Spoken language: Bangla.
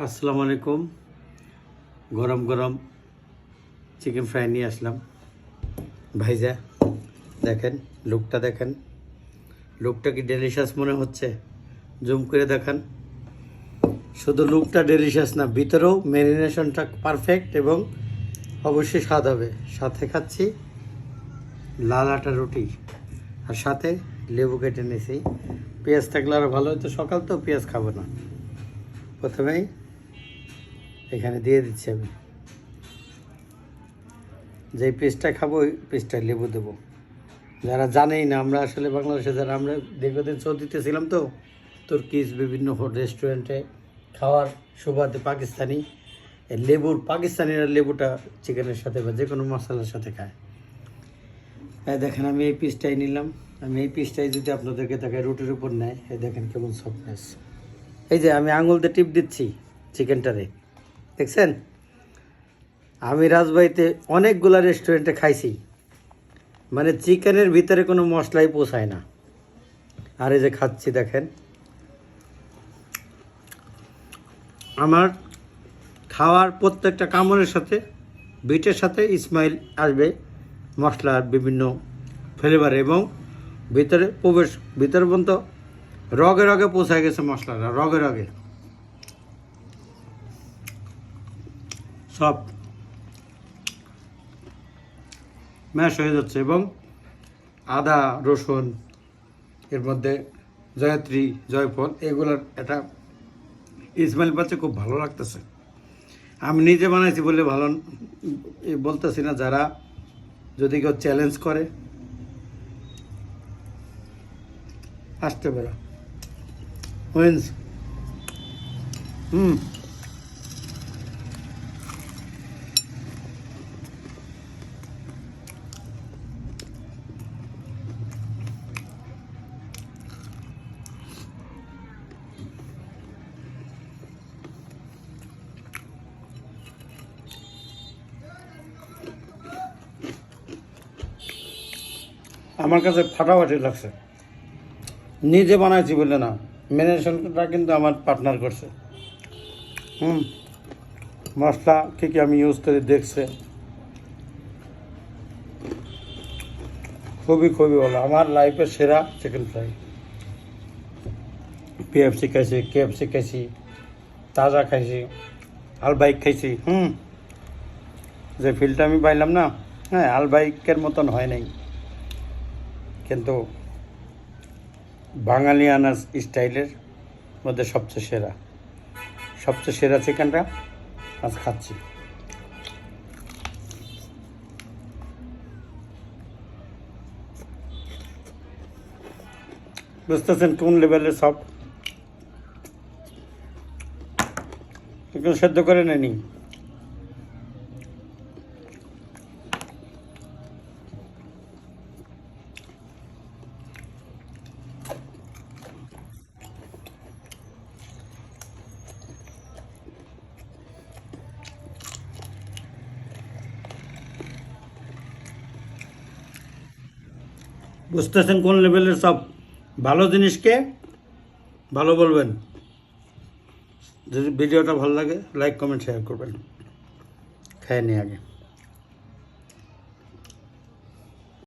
আসসালামু আলাইকুম। গরম গরম চিকেন ফ্রাই নিয়ে আসলাম ভাইজা। দেখেন লুকটা, দেখেন লুকটা কি ডেলিশিয়াস মনে হচ্ছে? জুম করে দেখান। শুধু লুকটা ডেলিশিয়াস না, ভিতরেও ম্যারিনেশনটা পারফেক্ট এবং অবশ্যই স্বাদ হবে। সাথে খাচ্ছি লাল আটা রুটি, আর সাথে লেবু কেটে নিয়েছি। পেঁয়াজ থাকলে আরও ভালো হতো, সকাল তো পেঁয়াজ খাবো না। প্রথমেই এখানে দিয়ে দিচ্ছি আমি যেই পিসটা খাবো ওই পিসটায় লেবু দেবো। যারা জানেই না, আমরা আসলে বাংলাদেশে যারা, আমরা দীর্ঘদিন সৌদিতে ছিলাম তো, তুর্কিজ বিভিন্ন রেস্টুরেন্টে খাওয়ার সুবাদে পাকিস্তানি পাকিস্তানিরা লেবুটা চিকেনের সাথে বা যে কোনো মশলার সাথে খায়। দেখেন আমি এই পিসটাই নিলাম। আমি এই পিসটাই যদি আপনাদেরকে দেখায় রুটির উপর নেয়, এই দেখেন কেমন সফটনেস। এই যে আমি আঙুল দিয়ে টিপ দিচ্ছি চিকেনটারে, দেখছেন? আমি রাজবাড়িতে অনেকগুলা রেস্টুরেন্টে খাইছি, মানে চিকেনের ভিতরে কোনো মশলাই পোষায় না। আর এই যে খাচ্ছি, দেখেন আমার খাওয়ার প্রত্যেকটা কামড়ের সাথে, বিটের সাথে স্মাইল আসবে মশলার বিভিন্ন ফ্লেভার, এবং ভিতরে ভিতরে পর্যন্ত রগে রগে পৌঁছায় গেছে মশলাটা, রগে রগে সব ম্যাশ হয়ে যাচ্ছে। এবং আদা রসুন, এর মধ্যে জয়ত্রী জয়ফল, এগুলোর একটা স্মেল পাচ্ছে, খুব ভালো লাগতেছে। আমি নিজে বানাইছি বলে ভালো বলতেছি না, যারা যদি কেউ চ্যালেঞ্জ করে আসতে পারে। উইন্স আমার কাছে ফাটাফাটি লাগছে। নিজে বানাইছি বলে না, ম্যারিনেশনটা কিন্তু আমার পার্টনার করছে। মশলা কী কী আমি ইউজ করে দেখছে, খুবই খুবই ভালো। আমার লাইফের সেরা চিকেন ফ্রাই। পিএফসি খাইছি, কেএফসি খাইছি, তাজা খাইছি, আলবাইক খাইছি। যে ফিলটা আমি পাইলাম না, হ্যাঁ আলবাইকের মতন হয় নাই, কিন্তু বাঙালিয়ানা স্টাইলের মধ্যে সবচেয়ে সেরা চিকেনটা আজ খাচ্ছি। বুঝতেছেন কোন লেভেলের সব? একটু সেদ্ধ করে নেনি। বুঝতেছেন কোন লেভেলের সব? ভালো জিনিসকে ভালো বলবেন। যদি ভিডিওটা ভালো লাগে লাইক কমেন্ট শেয়ার করবেন। খেয়ে নিই আগে।